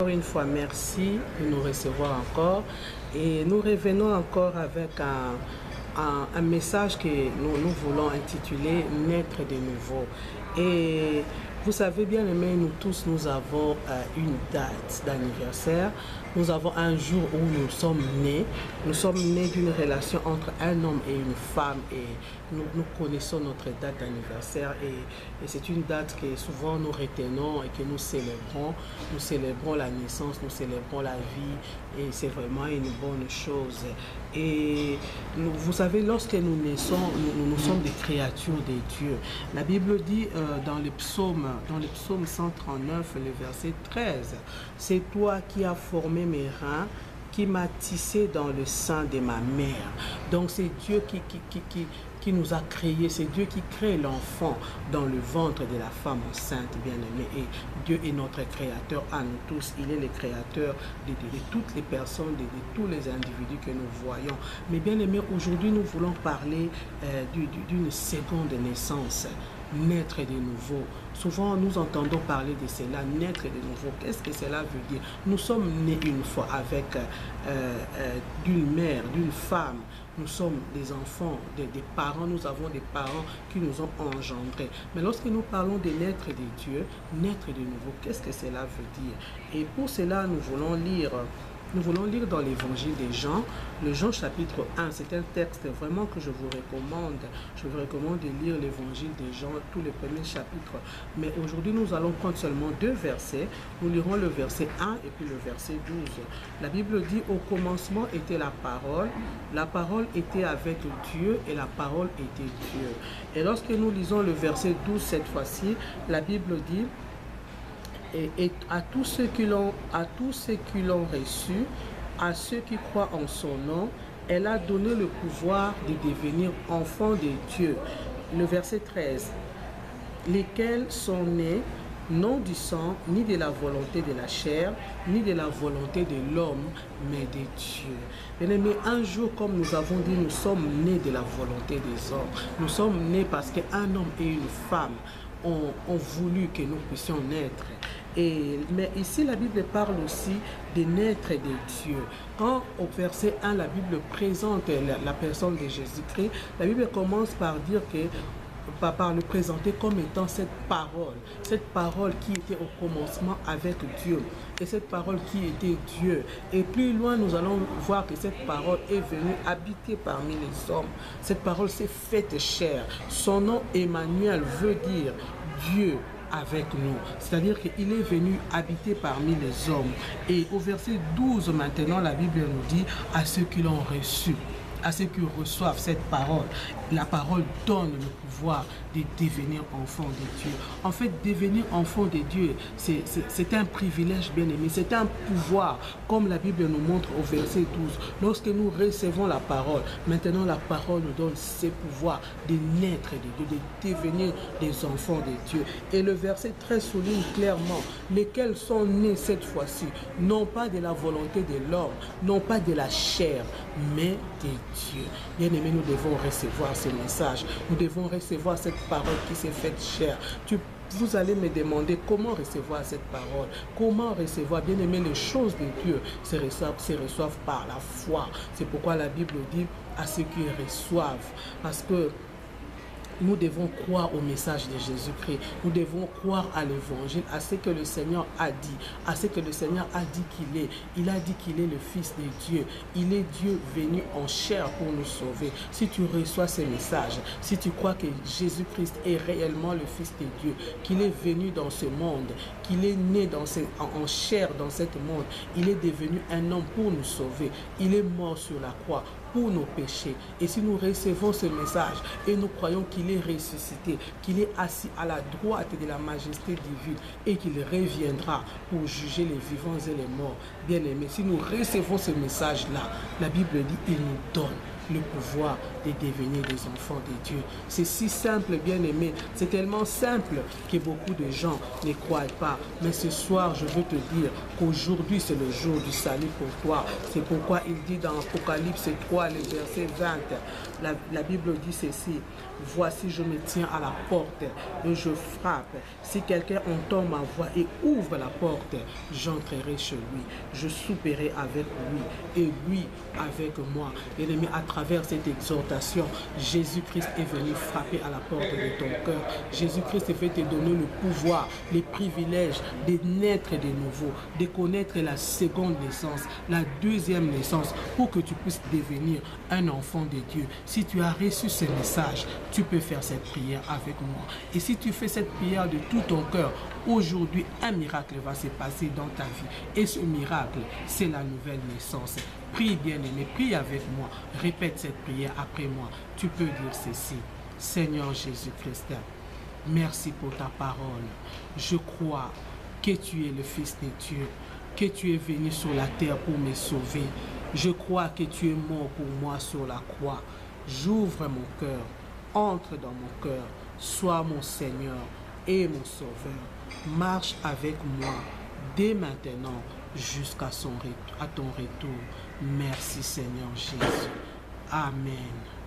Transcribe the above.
Encore une fois, merci de nous recevoir encore et nous revenons encore avec un message que nous voulons intituler « Naître de nouveau ». Et vous savez bien aimés, nous tous, nous avons une date d'anniversaire. Nous avons un jour où nous sommes nés. Nous sommes nés d'une relation entre un homme et une femme et nous connaissons notre date d'anniversaire et c'est une date que souvent nous retenons et que nous célébrons. Nous célébrons la naissance, nous célébrons la vie et c'est vraiment une bonne chose. Et vous savez, lorsque nous naissons, nous sommes des créatures de Dieu. La Bible dit dans le psaume 139, le verset 13, « C'est toi qui as formé mes reins, qui m'a tissé dans le sein de ma mère. » Donc c'est Dieu qui nous a créés, c'est Dieu qui crée l'enfant dans le ventre de la femme enceinte, bien-aimée. Et Dieu est notre créateur à nous tous. Il est le créateur de toutes les personnes, de tous les individus que nous voyons. Mais bien-aimés, aujourd'hui nous voulons parler d'une seconde naissance. Naître de nouveau. Souvent, nous entendons parler de cela, naître de nouveau. Qu'est-ce que cela veut dire? Nous sommes nés une fois avec d'une mère, d'une femme. Nous sommes des enfants, des parents. Nous avons des parents qui nous ont engendrés. Mais lorsque nous parlons de naître de Dieu, naître de nouveau, qu'est-ce que cela veut dire? Et pour cela, nous voulons lire dans l'évangile de Jean, le Jean chapitre 1. C'est un texte vraiment que je vous recommande. Je vous recommande de lire l'évangile de Jean, tous les premiers chapitres. Mais aujourd'hui, nous allons prendre seulement 2 versets. Nous lirons le verset 1 et puis le verset 12. La Bible dit, au commencement était la parole était avec Dieu et la parole était Dieu. Et lorsque nous lisons le verset 12 cette fois-ci, la Bible dit, et à tous ceux qui l'ont reçu, à ceux qui croient en son nom, elle a donné le pouvoir de devenir enfants de Dieu. Le verset 13, lesquels sont nés non du sang, ni de la volonté de la chair, ni de la volonté de l'homme, mais de Dieu. Bien-aimés, un jour, comme nous avons dit, nous sommes nés de la volonté des hommes. Nous sommes nés parce qu'un homme et une femme ont voulu que nous puissions naître. Mais ici, la Bible parle aussi de naître de Dieu. Quand au verset 1, la Bible présente la personne de Jésus-Christ, la Bible commence par dire que par le présenter comme étant cette parole qui était au commencement avec Dieu, et cette parole qui était Dieu. Et plus loin, nous allons voir que cette parole est venue habiter parmi les hommes. Cette parole s'est faite chair. Son nom Emmanuel veut dire Dieu avec nous, c'est-à-dire qu'il est venu habiter parmi les hommes. Et au verset 12 maintenant, la Bible nous dit à ceux qui l'ont reçu, à ceux qui reçoivent cette parole, la parole donne le pouvoir de devenir enfant de Dieu. En fait, devenir enfant de Dieu, c'est un privilège bien-aimé, c'est un pouvoir, comme la Bible nous montre au verset 12. Lorsque nous recevons la parole, maintenant la parole nous donne ce pouvoir de naître de Dieu, de devenir des enfants de Dieu. Et le verset 13 souligne clairement, lesquels sont nés cette fois-ci, non pas de la volonté de l'homme, non pas de la chair, mais de Dieu. Bien-aimés, nous devons recevoir ce message. Nous devons recevoir cette parole qui s'est faite chair. Vous allez me demander comment recevoir cette parole. Comment recevoir, bien-aimés, les choses de Dieu se reçoivent par la foi. C'est pourquoi la Bible dit à ceux qui reçoivent. Parce que nous devons croire au message de Jésus-Christ. Nous devons croire à l'évangile, à ce que le Seigneur a dit, à ce que le Seigneur a dit qu'il est. Il a dit qu'il est le Fils de Dieu. Il est Dieu venu en chair pour nous sauver. Si tu reçois ce message, si tu crois que Jésus-Christ est réellement le Fils de Dieu, qu'il est venu dans ce monde, qu'il est né en chair dans ce monde, il est devenu un homme pour nous sauver. Il est mort sur la croix pour nos péchés. Et si nous recevons ce message et nous croyons qu'il est ressuscité, qu'il est assis à la droite de la majesté divine et qu'il reviendra pour juger les vivants et les morts, bien aimés, si nous recevons ce message-là, la Bible dit il nous donne le pouvoir de devenir des enfants de Dieu. C'est si simple, bien-aimé. C'est tellement simple que beaucoup de gens ne croient pas. Mais ce soir, je veux te dire qu'aujourd'hui, c'est le jour du salut pour toi. C'est pourquoi il dit dans Apocalypse 3, le verset 20, la Bible dit ceci. voici je me tiens à la porte et je frappe. Si quelqu'un entend ma voix et ouvre la porte, j'entrerai chez lui, je souperai avec lui et lui avec moi. Bien-aimé, à travers cette exhortation, Jésus-Christ est venu frapper à la porte de ton cœur. Jésus-Christ veut te donner le pouvoir, les privilèges de naître de nouveau, de connaître la seconde naissance, la deuxième naissance, pour que tu puisses devenir un enfant de Dieu. Si tu as reçu ce message, tu peux faire cette prière avec moi. Et si tu fais cette prière de tout ton cœur, aujourd'hui, un miracle va se passer dans ta vie. Et ce miracle, c'est la nouvelle naissance. Prie, bien-aimé, prie avec moi. Répète cette prière après moi. Tu peux dire ceci. Seigneur Jésus-Christ, merci pour ta parole. Je crois que tu es le Fils de Dieu, que tu es venu sur la terre pour me sauver. Je crois que tu es mort pour moi sur la croix. J'ouvre mon cœur, entre dans mon cœur, sois mon Seigneur et mon Sauveur. Marche avec moi dès maintenant jusqu'à ton retour. Merci Seigneur Jésus. Amen.